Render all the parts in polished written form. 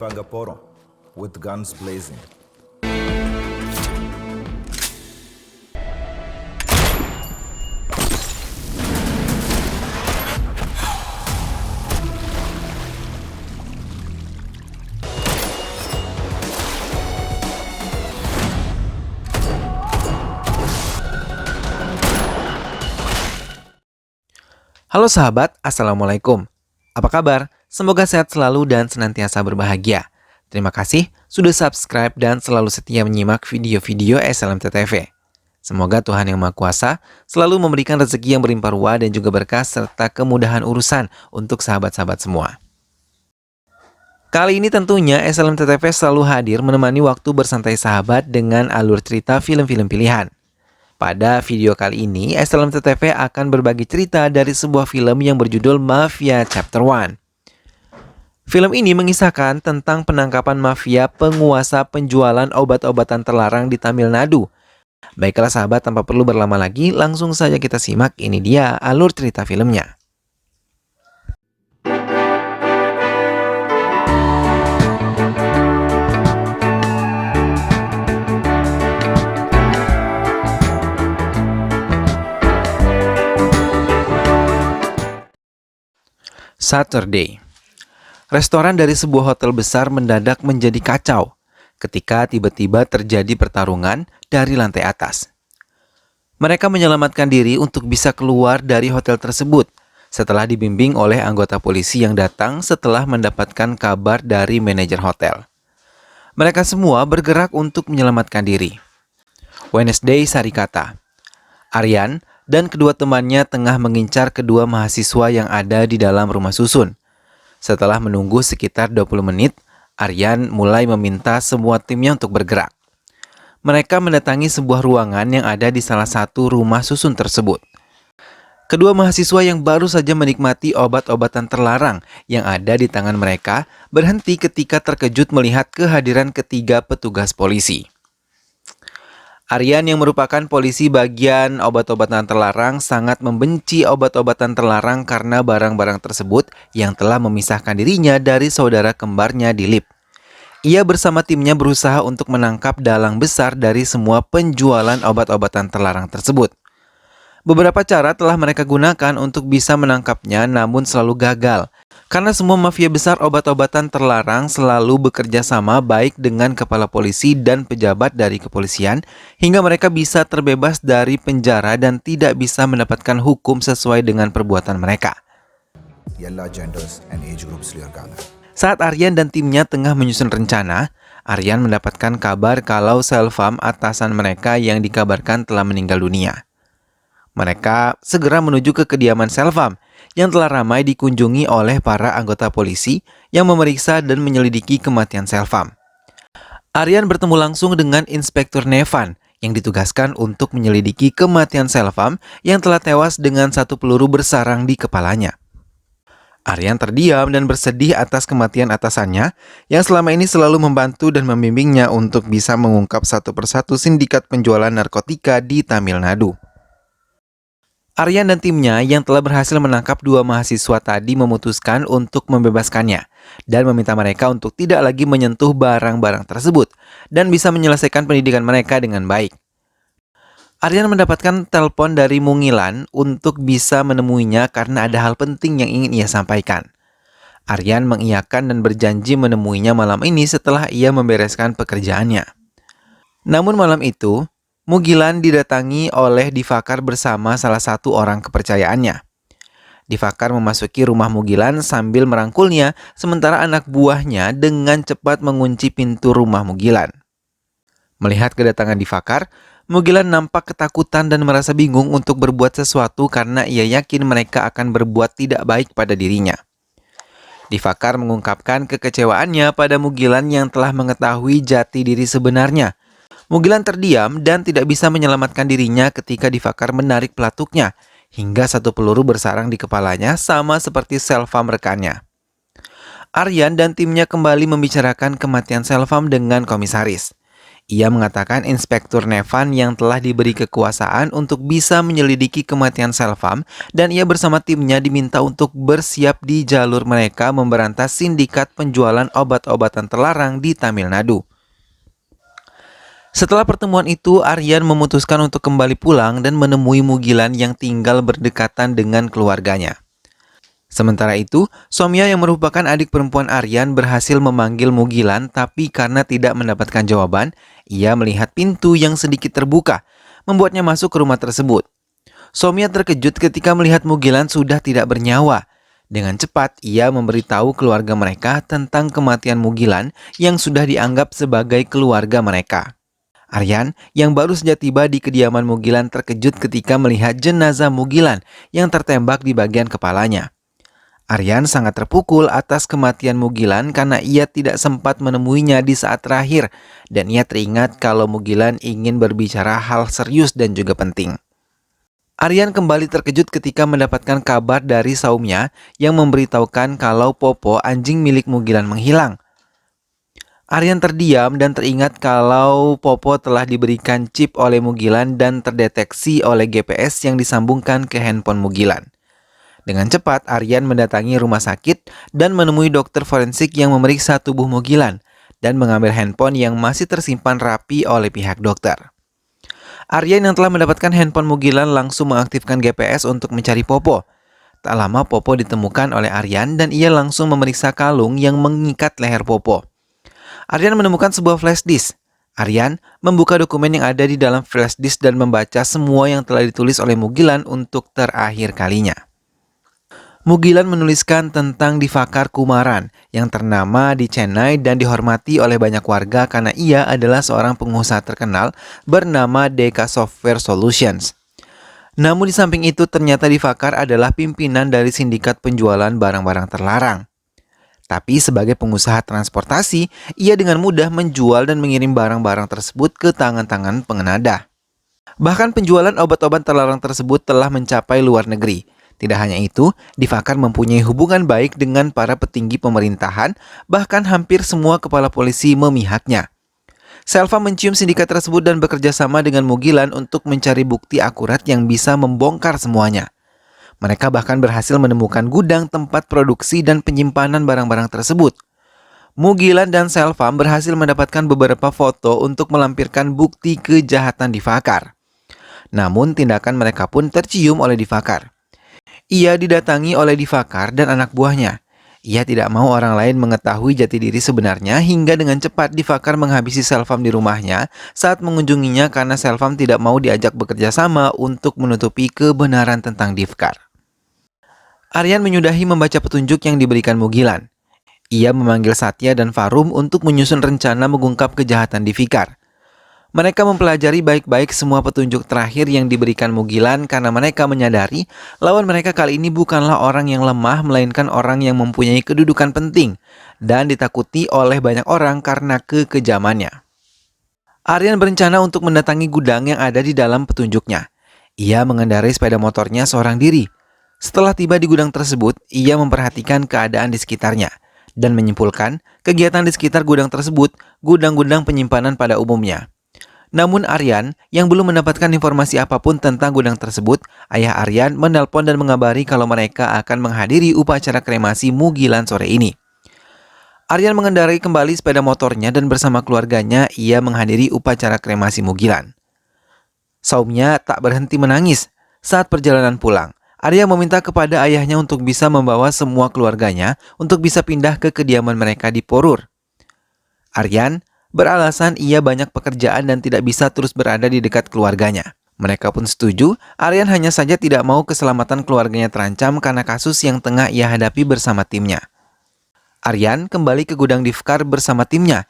Pangaporo with guns blazing. Halo sahabat, Assalamualaikum. Apa kabar? Semoga sehat selalu dan senantiasa berbahagia. Terima kasih sudah subscribe dan selalu setia menyimak video-video SLMT-TV. Semoga Tuhan Yang Maha Kuasa selalu memberikan rezeki yang berlimpah ruah dan juga berkah serta kemudahan urusan untuk sahabat-sahabat semua. Kali ini tentunya SLMT-TV selalu hadir menemani waktu bersantai sahabat dengan alur cerita film-film pilihan. Pada video kali ini, SLMT-TV akan berbagi cerita dari sebuah film yang berjudul Mafia Chapter 1. Film ini mengisahkan tentang penangkapan mafia penguasa penjualan obat-obatan terlarang di Tamil Nadu. Baiklah sahabat, tanpa perlu berlama lagi, langsung saja kita simak. Ini dia alur cerita filmnya. Saturday. Restoran dari sebuah hotel besar mendadak menjadi kacau ketika tiba-tiba terjadi pertarungan dari lantai atas. Mereka menyelamatkan diri untuk bisa keluar dari hotel tersebut setelah dibimbing oleh anggota polisi yang datang setelah mendapatkan kabar dari manajer hotel. Mereka semua bergerak untuk menyelamatkan diri. Wednesday Sarikata. Aryan dan kedua temannya tengah mengincar kedua mahasiswa yang ada di dalam rumah susun. Setelah menunggu sekitar 20 menit, Aryan mulai meminta semua timnya untuk bergerak. Mereka mendatangi sebuah ruangan yang ada di salah satu rumah susun tersebut. Kedua mahasiswa yang baru saja menikmati obat-obatan terlarang yang ada di tangan mereka berhenti ketika terkejut melihat kehadiran ketiga petugas polisi. Aryan yang merupakan polisi bagian obat-obatan terlarang sangat membenci obat-obatan terlarang karena barang-barang tersebut yang telah memisahkan dirinya dari saudara kembarnya di lift. Ia bersama timnya berusaha untuk menangkap dalang besar dari semua penjualan obat-obatan terlarang tersebut. Beberapa cara telah mereka gunakan untuk bisa menangkapnya namun selalu gagal. Karena semua mafia besar obat-obatan terlarang selalu bekerja sama baik dengan kepala polisi dan pejabat dari kepolisian hingga mereka bisa terbebas dari penjara dan tidak bisa mendapatkan hukum sesuai dengan perbuatan mereka. Saat Aryan dan timnya tengah menyusun rencana, Aryan mendapatkan kabar kalau Selvam atasan mereka yang dikabarkan telah meninggal dunia. Mereka segera menuju ke kediaman Selvam yang telah ramai dikunjungi oleh para anggota polisi yang memeriksa dan menyelidiki kematian Selvam. Aryan bertemu langsung dengan Inspektur Nevan yang ditugaskan untuk menyelidiki kematian Selvam yang telah tewas dengan satu peluru bersarang di kepalanya. Aryan terdiam dan bersedih atas kematian atasannya yang selama ini selalu membantu dan membimbingnya untuk bisa mengungkap satu persatu sindikat penjualan narkotika di Tamil Nadu. Aryan dan timnya yang telah berhasil menangkap dua mahasiswa tadi memutuskan untuk membebaskannya dan meminta mereka untuk tidak lagi menyentuh barang-barang tersebut dan bisa menyelesaikan pendidikan mereka dengan baik. Aryan mendapatkan telepon dari Mungilan untuk bisa menemuinya karena ada hal penting yang ingin ia sampaikan. Aryan mengiyakan dan berjanji menemuinya malam ini setelah ia membereskan pekerjaannya. Namun malam itu, Mugilan didatangi oleh Divakar bersama salah satu orang kepercayaannya. Divakar memasuki rumah Mugilan sambil merangkulnya, sementara anak buahnya dengan cepat mengunci pintu rumah Mugilan. Melihat kedatangan Divakar, Mugilan nampak ketakutan dan merasa bingung untuk berbuat sesuatu karena ia yakin mereka akan berbuat tidak baik pada dirinya. Divakar mengungkapkan kekecewaannya pada Mugilan yang telah mengetahui jati diri sebenarnya. Mugilan terdiam dan tidak bisa menyelamatkan dirinya ketika Divakar menarik pelatuknya hingga satu peluru bersarang di kepalanya sama seperti Selvam rekannya. Aryan dan timnya kembali membicarakan kematian Selvam dengan komisaris. Ia mengatakan Inspektur Nevan yang telah diberi kekuasaan untuk bisa menyelidiki kematian Selvam dan ia bersama timnya diminta untuk bersiap di jalur mereka memberantas sindikat penjualan obat-obatan terlarang di Tamil Nadu. Setelah pertemuan itu, Aryan memutuskan untuk kembali pulang dan menemui Mugilan yang tinggal berdekatan dengan keluarganya. Sementara itu, Soumya yang merupakan adik perempuan Aryan berhasil memanggil Mugilan, tapi karena tidak mendapatkan jawaban, ia melihat pintu yang sedikit terbuka, membuatnya masuk ke rumah tersebut. Soumya terkejut ketika melihat Mugilan sudah tidak bernyawa. Dengan cepat, ia memberitahu keluarga mereka tentang kematian Mugilan yang sudah dianggap sebagai keluarga mereka. Aryan yang baru saja tiba di kediaman Mugilan terkejut ketika melihat jenazah Mugilan yang tertembak di bagian kepalanya. Aryan sangat terpukul atas kematian Mugilan karena ia tidak sempat menemuinya di saat terakhir dan ia teringat kalau Mugilan ingin berbicara hal serius dan juga penting. Aryan kembali terkejut ketika mendapatkan kabar dari Soumya yang memberitahukan kalau Popo, anjing milik Mugilan, menghilang. Aryan terdiam dan teringat kalau Popo telah diberikan chip oleh Mugilan dan terdeteksi oleh GPS yang disambungkan ke handphone Mugilan. Dengan cepat, Aryan mendatangi rumah sakit dan menemui dokter forensik yang memeriksa tubuh Mugilan dan mengambil handphone yang masih tersimpan rapi oleh pihak dokter. Aryan yang telah mendapatkan handphone Mugilan langsung mengaktifkan GPS untuk mencari Popo. Tak lama Popo ditemukan oleh Aryan dan ia langsung memeriksa kalung yang mengikat leher Popo. Aryan menemukan sebuah flash disk. Aryan membuka dokumen yang ada di dalam flash disk dan membaca semua yang telah ditulis oleh Mugilan untuk terakhir kalinya. Mugilan menuliskan tentang Divakar Kumaran yang ternama di Chennai dan dihormati oleh banyak warga karena ia adalah seorang pengusaha terkenal bernama Deka Software Solutions. Namun di samping itu ternyata Divakar adalah pimpinan dari sindikat penjualan barang-barang terlarang. Tapi sebagai pengusaha transportasi, ia dengan mudah menjual dan mengirim barang-barang tersebut ke tangan-tangan pengenada. Bahkan penjualan obat-obat terlarang tersebut telah mencapai luar negeri. Tidak hanya itu, Divakar mempunyai hubungan baik dengan para petinggi pemerintahan, bahkan hampir semua kepala polisi memihaknya. Selvam mencium sindikat tersebut dan bekerja sama dengan Mugilan untuk mencari bukti akurat yang bisa membongkar semuanya. Mereka bahkan berhasil menemukan gudang tempat produksi dan penyimpanan barang-barang tersebut. Mugilan dan Selvam berhasil mendapatkan beberapa foto untuk melampirkan bukti kejahatan Divakar. Namun tindakan mereka pun tercium oleh Divakar. Ia didatangi oleh Divakar dan anak buahnya. Ia tidak mau orang lain mengetahui jati diri sebenarnya hingga dengan cepat Divakar menghabisi Selvam di rumahnya saat mengunjunginya karena Selvam tidak mau diajak bekerja sama untuk menutupi kebenaran tentang Divakar. Aryan menyudahi membaca petunjuk yang diberikan Mugilan. Ia memanggil Satya dan Farum untuk menyusun rencana mengungkap kejahatan Divakar. Mereka mempelajari baik-baik semua petunjuk terakhir yang diberikan Mugilan karena mereka menyadari lawan mereka kali ini bukanlah orang yang lemah melainkan orang yang mempunyai kedudukan penting dan ditakuti oleh banyak orang karena kekejamannya. Aryan berencana untuk mendatangi gudang yang ada di dalam petunjuknya. Ia mengendarai sepeda motornya seorang diri. Setelah tiba di gudang tersebut, ia memperhatikan keadaan di sekitarnya dan menyimpulkan kegiatan di sekitar gudang tersebut gudang-gudang penyimpanan pada umumnya. Namun Aryan yang belum mendapatkan informasi apapun tentang gudang tersebut, ayah Aryan menelpon dan mengabari kalau mereka akan menghadiri upacara kremasi Mugilan sore ini. Aryan mengendarai kembali sepeda motornya dan bersama keluarganya ia menghadiri upacara kremasi Mugilan. Soumya tak berhenti menangis saat perjalanan pulang. Aryan meminta kepada ayahnya untuk bisa membawa semua keluarganya untuk bisa pindah ke kediaman mereka di Porur. Aryan beralasan ia banyak pekerjaan dan tidak bisa terus berada di dekat keluarganya. Mereka pun setuju, Aryan hanya saja tidak mau keselamatan keluarganya terancam karena kasus yang tengah ia hadapi bersama timnya. Aryan kembali ke gudang Divakar bersama timnya.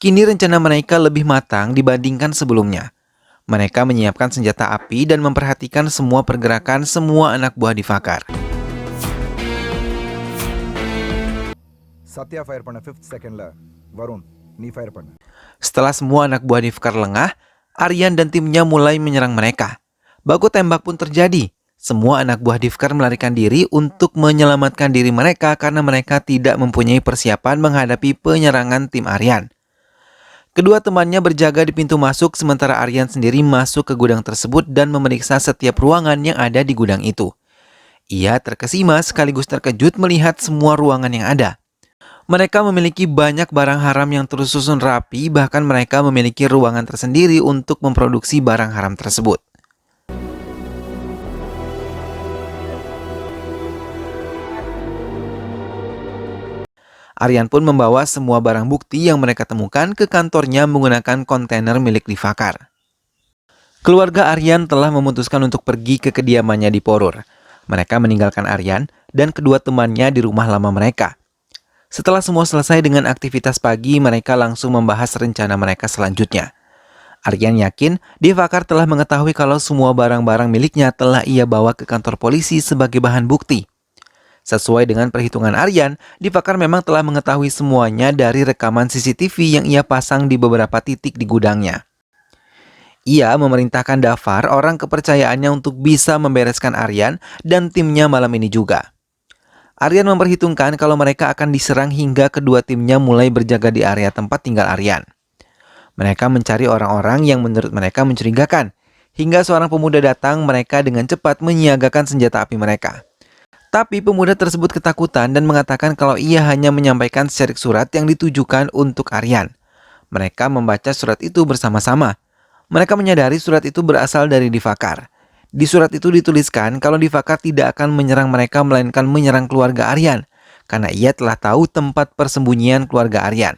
Kini rencana mereka lebih matang dibandingkan sebelumnya. Mereka menyiapkan senjata api dan memperhatikan semua pergerakan semua anak buah Divakar. Satya fire panna 5th second la. Varun, ni fire panna. Setelah semua anak buah Divakar lengah, Aryan dan timnya mulai menyerang mereka. Baku tembak pun terjadi. Semua anak buah Divakar melarikan diri untuk menyelamatkan diri mereka karena mereka tidak mempunyai persiapan menghadapi penyerangan tim Aryan. Kedua temannya berjaga di pintu masuk sementara Aryan sendiri masuk ke gudang tersebut dan memeriksa setiap ruangan yang ada di gudang itu. Ia terkesima sekaligus terkejut melihat semua ruangan yang ada. Mereka memiliki banyak barang haram yang tersusun rapi, bahkan mereka memiliki ruangan tersendiri untuk memproduksi barang haram tersebut. Aryan pun membawa semua barang bukti yang mereka temukan ke kantornya menggunakan kontainer milik Divakar. Keluarga Aryan telah memutuskan untuk pergi ke kediamannya di Porur. Mereka meninggalkan Aryan dan kedua temannya di rumah lama mereka. Setelah semua selesai dengan aktivitas pagi, mereka langsung membahas rencana mereka selanjutnya. Aryan yakin Divakar telah mengetahui kalau semua barang-barang miliknya telah ia bawa ke kantor polisi sebagai bahan bukti. Sesuai dengan perhitungan Aryan, Divakar memang telah mengetahui semuanya dari rekaman CCTV yang ia pasang di beberapa titik di gudangnya. Ia memerintahkan Dafar, orang kepercayaannya, untuk bisa membereskan Aryan dan timnya malam ini juga. Aryan memperhitungkan kalau mereka akan diserang hingga kedua timnya mulai berjaga di area tempat tinggal Aryan. Mereka mencari orang-orang yang menurut mereka mencurigakan. Hingga seorang pemuda datang, mereka dengan cepat menyiagakan senjata api mereka. Tapi pemuda tersebut ketakutan dan mengatakan kalau ia hanya menyampaikan syarik surat yang ditujukan untuk Aryan. Mereka membaca surat itu bersama-sama. Mereka menyadari surat itu berasal dari Divakar. Di surat itu dituliskan kalau Divakar tidak akan menyerang mereka melainkan menyerang keluarga Aryan, karena ia telah tahu tempat persembunyian keluarga Aryan.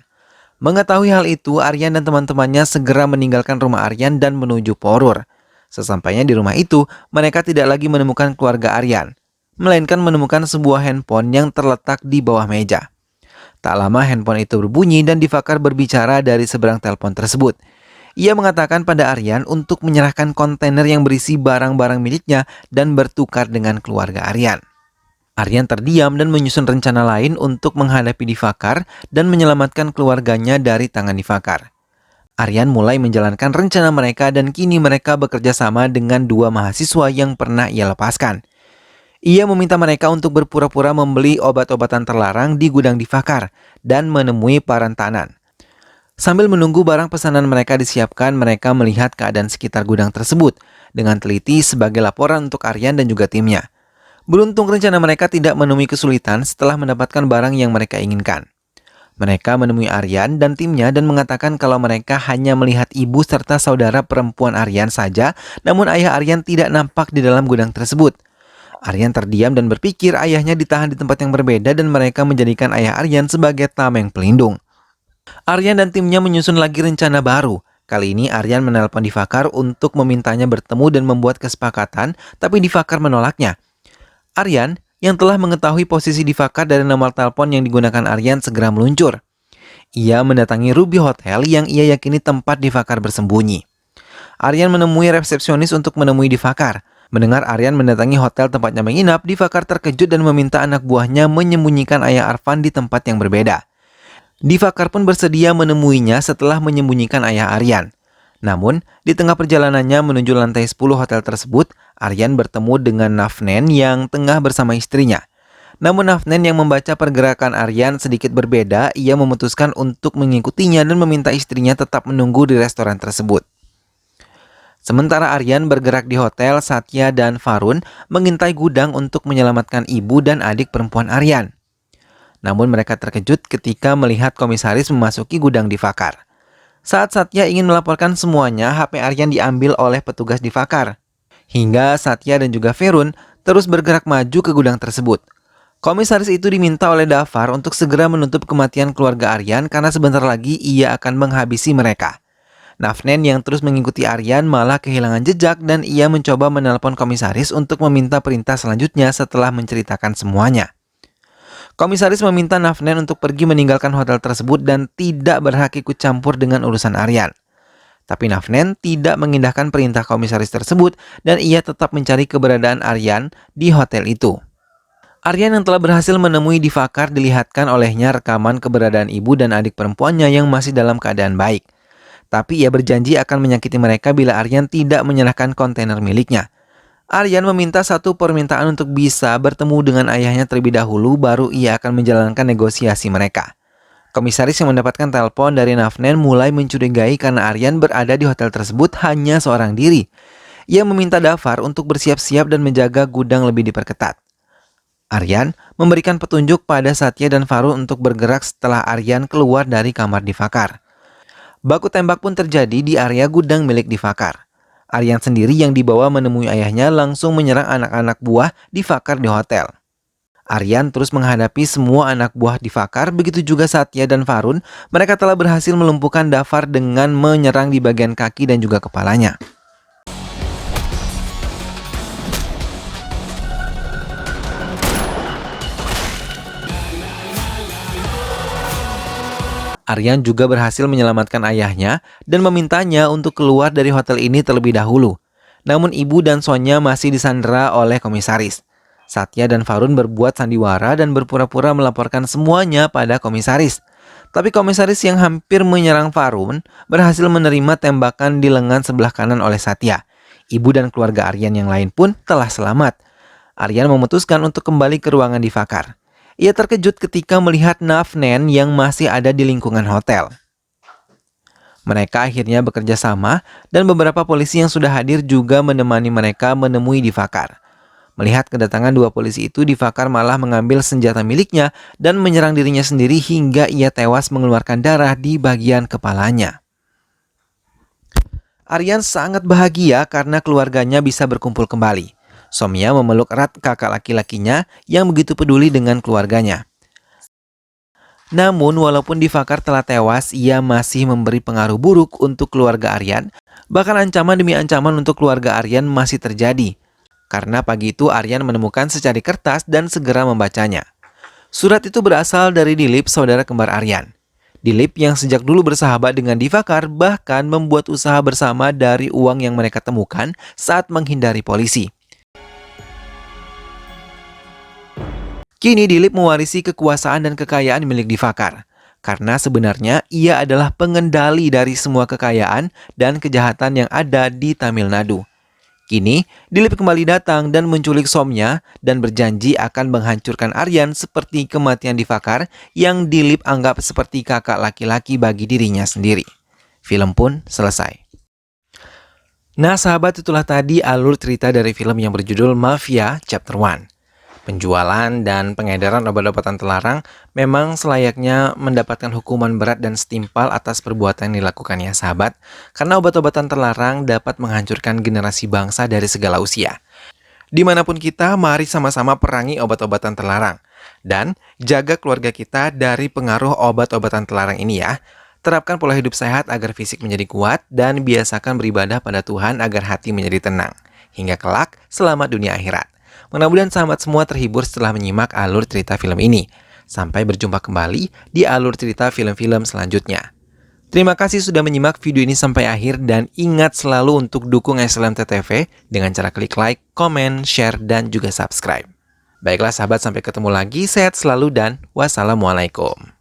Mengetahui hal itu, Aryan dan teman-temannya segera meninggalkan rumah Aryan dan menuju Porur. Sesampainya di rumah itu, mereka tidak lagi menemukan keluarga Aryan, melainkan menemukan sebuah handphone yang terletak di bawah meja. Tak lama handphone itu berbunyi dan Divakar berbicara dari seberang telepon tersebut. Ia mengatakan pada Aryan untuk menyerahkan kontainer yang berisi barang-barang miliknya dan bertukar dengan keluarga Aryan. Aryan terdiam dan menyusun rencana lain untuk menghadapi Divakar dan menyelamatkan keluarganya dari tangan Divakar. Aryan mulai menjalankan rencana mereka dan kini mereka bekerja sama dengan dua mahasiswa yang pernah ia lepaskan. Ia meminta mereka untuk berpura-pura membeli obat-obatan terlarang di gudang Divakar dan menemui Parantanan. Sambil menunggu barang pesanan mereka disiapkan, mereka melihat keadaan sekitar gudang tersebut dengan teliti sebagai laporan untuk Aryan dan juga timnya. Beruntung rencana mereka tidak menemui kesulitan setelah mendapatkan barang yang mereka inginkan. Mereka menemui Aryan dan timnya dan mengatakan kalau mereka hanya melihat ibu serta saudara perempuan Aryan saja, namun ayah Aryan tidak nampak di dalam gudang tersebut. Aryan terdiam dan berpikir ayahnya ditahan di tempat yang berbeda dan mereka menjadikan ayah Aryan sebagai tameng pelindung. Aryan dan timnya menyusun lagi rencana baru. Kali ini Aryan menelpon Divakar untuk memintanya bertemu dan membuat kesepakatan, tapi Divakar menolaknya. Aryan, yang telah mengetahui posisi Divakar dari nomor telepon yang digunakan Aryan, segera meluncur. Ia mendatangi Ruby Hotel yang ia yakini tempat Divakar bersembunyi. Aryan menemui resepsionis untuk menemui Divakar. Mendengar Aryan mendatangi hotel tempatnya menginap, Divakar terkejut dan meminta anak buahnya menyembunyikan ayah Arfan di tempat yang berbeda. Divakar pun bersedia menemuinya setelah menyembunyikan ayah Aryan. Namun, di tengah perjalanannya menuju lantai 10 hotel tersebut, Aryan bertemu dengan Nafnen yang tengah bersama istrinya. Namun Nafnen yang membaca pergerakan Aryan sedikit berbeda, ia memutuskan untuk mengikutinya dan meminta istrinya tetap menunggu di restoran tersebut. Sementara Aryan bergerak di hotel, Satya dan Farun mengintai gudang untuk menyelamatkan ibu dan adik perempuan Aryan. Namun mereka terkejut ketika melihat komisaris memasuki gudang Divakar. Saat Satya ingin melaporkan semuanya, HP Aryan diambil oleh petugas Divakar. Hingga Satya dan juga Farun terus bergerak maju ke gudang tersebut. Komisaris itu diminta oleh Dafar untuk segera menutup kematian keluarga Aryan karena sebentar lagi ia akan menghabisi mereka. Nafnen yang terus mengikuti Aryan malah kehilangan jejak dan ia mencoba menelpon komisaris untuk meminta perintah selanjutnya setelah menceritakan semuanya. Komisaris meminta Nafnen untuk pergi meninggalkan hotel tersebut dan tidak berhak ikut campur dengan urusan Aryan. Tapi Nafnen tidak mengindahkan perintah komisaris tersebut dan ia tetap mencari keberadaan Aryan di hotel itu. Aryan yang telah berhasil menemui Divakar dilihatkan olehnya rekaman keberadaan ibu dan adik perempuannya yang masih dalam keadaan baik. Tapi ia berjanji akan menyakiti mereka bila Aryan tidak menyerahkan kontainer miliknya. Aryan meminta satu permintaan untuk bisa bertemu dengan ayahnya terlebih dahulu, baru ia akan menjalankan negosiasi mereka. Komisaris yang mendapatkan telepon dari Nafnen mulai mencurigai karena Aryan berada di hotel tersebut hanya seorang diri. Ia meminta Dafar untuk bersiap-siap dan menjaga gudang lebih diperketat. Aryan memberikan petunjuk pada Satya dan Farun untuk bergerak setelah Aryan keluar dari kamar Divakar. Baku tembak pun terjadi di area gudang milik Divakar. Aryan sendiri yang dibawa menemui ayahnya langsung menyerang anak-anak buah Divakar di hotel. Aryan terus menghadapi semua anak buah Divakar, begitu juga Satya dan Farun. Mereka telah berhasil melumpuhkan Dafar dengan menyerang di bagian kaki dan juga kepalanya. Aryan juga berhasil menyelamatkan ayahnya dan memintanya untuk keluar dari hotel ini terlebih dahulu. Namun ibu dan Sonya masih disandera oleh komisaris. Satya dan Farun berbuat sandiwara dan berpura-pura melaporkan semuanya pada komisaris. Tapi komisaris yang hampir menyerang Farun berhasil menerima tembakan di lengan sebelah kanan oleh Satya. Ibu dan keluarga Aryan yang lain pun telah selamat. Aryan memutuskan untuk kembali ke ruangan Divakar. Ia terkejut ketika melihat Nafnen yang masih ada di lingkungan hotel. Mereka akhirnya bekerja sama dan beberapa polisi yang sudah hadir juga menemani mereka menemui Divakar. Melihat kedatangan dua polisi itu, Divakar malah mengambil senjata miliknya dan menyerang dirinya sendiri hingga ia tewas mengeluarkan darah di bagian kepalanya. Aryan sangat bahagia karena keluarganya bisa berkumpul kembali. Somya memeluk erat kakak laki-lakinya yang begitu peduli dengan keluarganya. Namun walaupun Divakar telah tewas, ia masih memberi pengaruh buruk untuk keluarga Aryan. Bahkan ancaman demi ancaman untuk keluarga Aryan masih terjadi. Karena pagi itu Aryan menemukan secari kertas dan segera membacanya. Surat itu berasal dari Dilip, saudara kembar Aryan. Dilip yang sejak dulu bersahabat dengan Divakar bahkan membuat usaha bersama dari uang yang mereka temukan saat menghindari polisi. Kini Dilip mewarisi kekuasaan dan kekayaan milik Divakar. Karena sebenarnya ia adalah pengendali dari semua kekayaan dan kejahatan yang ada di Tamil Nadu. Kini, Dilip kembali datang dan menculik Somya dan berjanji akan menghancurkan Aryan seperti kematian Divakar yang Dilip anggap seperti kakak laki-laki bagi dirinya sendiri. Film pun selesai. Nah sahabat, itulah tadi alur cerita dari film yang berjudul Mafia Chapter 1. Penjualan dan pengedaran obat-obatan terlarang memang selayaknya mendapatkan hukuman berat dan setimpal atas perbuatan yang dilakukannya sahabat, karena obat-obatan terlarang dapat menghancurkan generasi bangsa dari segala usia. Dimanapun kita, mari sama-sama perangi obat-obatan terlarang dan jaga keluarga kita dari pengaruh obat-obatan terlarang ini ya. Terapkan pola hidup sehat agar fisik menjadi kuat dan biasakan beribadah pada Tuhan agar hati menjadi tenang. Hingga kelak, selamat dunia akhirat. Mudah-mudahan sahabat semua terhibur setelah menyimak alur cerita film ini. Sampai berjumpa kembali di alur cerita film-film selanjutnya. Terima kasih sudah menyimak video ini sampai akhir dan ingat selalu untuk dukung SLMT-TV dengan cara klik like, komen, share, dan juga subscribe. Baiklah sahabat, sampai ketemu lagi, sehat selalu dan wassalamualaikum.